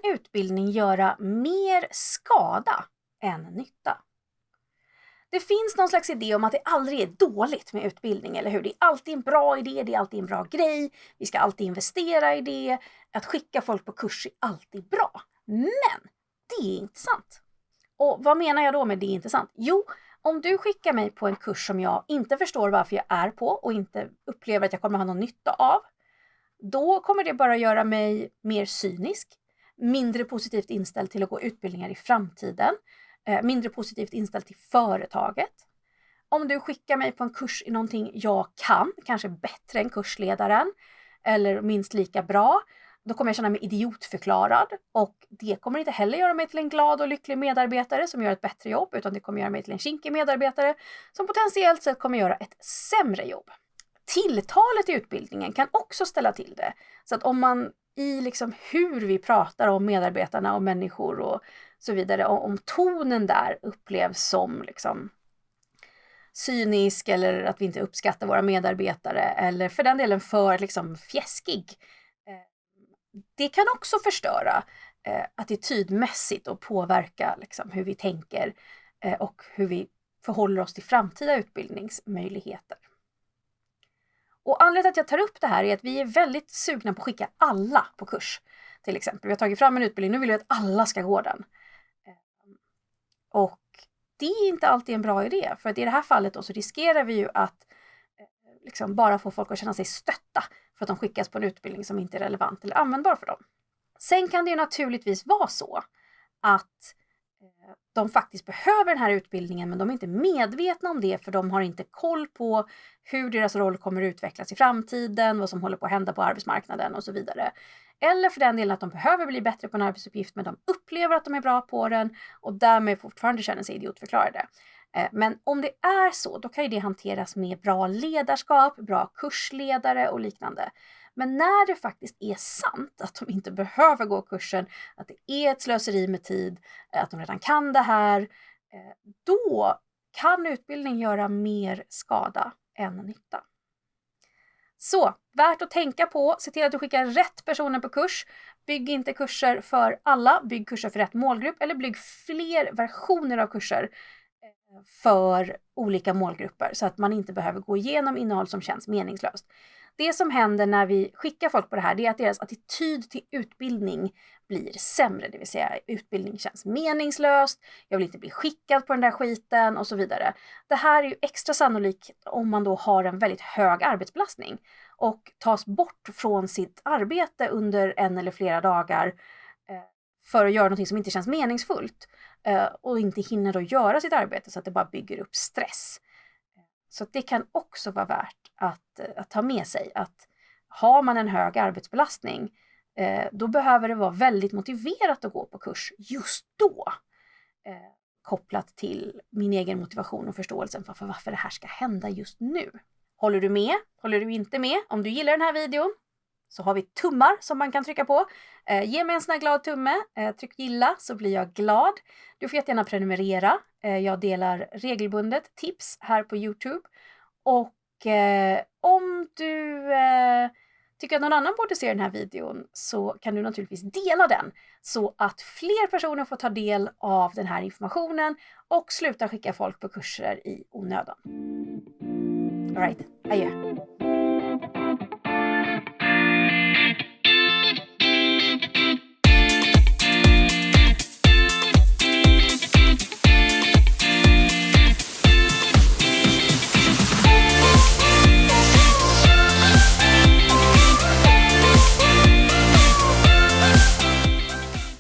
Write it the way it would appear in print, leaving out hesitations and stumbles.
utbildning göra mer skada än nytta? Det finns någon slags idé om att det aldrig är dåligt med utbildning, eller hur? Det är alltid en bra idé, det är alltid en bra grej. Vi ska alltid investera i det. Att skicka folk på kurs är alltid bra. Men det är inte sant. Och vad menar jag då med det är inte sant? Jo, om du skickar mig på en kurs som jag inte förstår varför jag är på och inte upplever att jag kommer ha någon nytta av, då kommer det bara göra mig mer cynisk, mindre positivt inställd till att gå utbildningar i framtiden, mindre positivt inställd till företaget. Om du skickar mig på en kurs i någonting jag kan, kanske bättre än kursledaren eller minst lika bra, då kommer jag känna mig idiotförklarad, och det kommer inte heller göra mig till en glad och lycklig medarbetare som gör ett bättre jobb, utan det kommer göra mig till en kinkig medarbetare som potentiellt sett kommer göra ett sämre jobb. Tilltalet i utbildningen kan också ställa till det. Så att om man i liksom hur vi pratar om medarbetarna och människor och så vidare, om tonen där upplevs som liksom cynisk, eller att vi inte uppskattar våra medarbetare, eller för den delen för liksom fjäskig, det kan också förstöra attitydmässigt och påverka liksom hur vi tänker och hur vi förhåller oss till framtida utbildningsmöjligheter. Och anledningen till att jag tar upp det här är att vi är väldigt sugna på att skicka alla på kurs. Till exempel, vi har tagit fram en utbildning, nu vill vi att alla ska gå den. Och det är inte alltid en bra idé, för att i det här fallet då så riskerar vi ju att liksom bara få folk att känna sig stötta för att de skickas på en utbildning som inte är relevant eller användbar för dem. Sen kan det ju naturligtvis vara så att de faktiskt behöver den här utbildningen, men de är inte medvetna om det, för de har inte koll på hur deras roll kommer utvecklas i framtiden, vad som håller på att hända på arbetsmarknaden och så vidare. Eller för den delen att de behöver bli bättre på en arbetsuppgift, men de upplever att de är bra på den och därmed fortfarande känner sig idiotförklarade. Men om det är så, då kan ju det hanteras med bra ledarskap, bra kursledare och liknande. Men när det faktiskt är sant att de inte behöver gå kursen, att det är ett slöseri med tid, att de redan kan det här, då kan utbildning göra mer skada än nytta. Så, värt att tänka på, se till att du skickar rätt personer på kurs. Bygg inte kurser för alla, bygg kurser för rätt målgrupp, eller bygg fler versioner av kurser för olika målgrupper, så att man inte behöver gå igenom innehåll som känns meningslöst. Det som händer när vi skickar folk på det här, det är att deras attityd till utbildning blir sämre. Det vill säga, utbildning känns meningslöst, jag vill inte bli skickad på den där skiten och så vidare. Det här är ju extra sannolikt om man då har en väldigt hög arbetsbelastning och tas bort från sitt arbete under en eller flera dagar för att göra något som inte känns meningsfullt och inte hinner då göra sitt arbete, så att det bara bygger upp stress. Så det kan också vara värt att ta med sig att har man en hög arbetsbelastning, då behöver det vara väldigt motiverat att gå på kurs just då. Kopplat till min egen motivation och förståelsen för varför det här ska hända just nu. Håller du med? Håller du inte med? Om du gillar den här videon så har vi tummar som man kan trycka på. Ge mig en sån här glad tumme. Tryck gilla så blir jag glad. Du får jättegärna prenumerera. Jag delar regelbundet tips här på YouTube. Och om du tycker att någon annan borde se den här videon, så kan du naturligtvis dela den, så att fler personer får ta del av den här informationen och sluta skicka folk på kurser i onödan. All right, adjö.